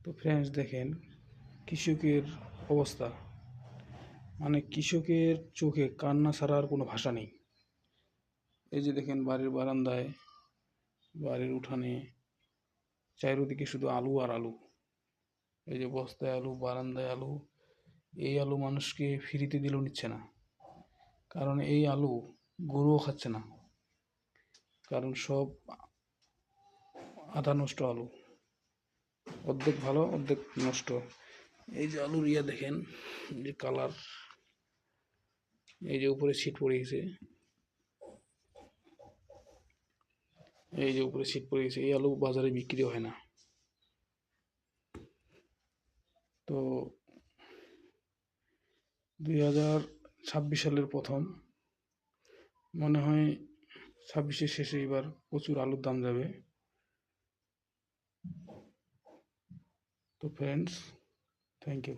তো ফ্রেন্ডস দেখেন কৃষকের অবস্থা, মানে কৃষকের চোখে কান্না ছাড়া আর কোনো ভাষা নেই। এই যে দেখেন বাড়ির বারান্দায়, বাড়ির উঠানে চারিদিকে শুধু আলু আর আলু। এই যে বস্তায় আলু, বারান্দায় আলু। এই আলু মানুষকে ফ্রিতে দিলেও নিচ্ছে না, কারণ এই আলু গরুও খাচ্ছে না, কারণ সব আধা নষ্ট আলু, অর্ধেক ভালো অর্ধেক নষ্ট। এই যে আলুর ইয়া দেখেন, যে কালার, এই যে উপরে ছিট পড়ে গেছে, এই যে উপরে ছিট পড়ে গেছে। এই আলু বাজারে বিক্রি হয় না। তো 2026 সালের প্রথম, মনে হয় 26-এর শেষে এবার প্রচুর আলুর দাম যাবে। তো ফ্রেন্ডস, থ্যাংক ইউ।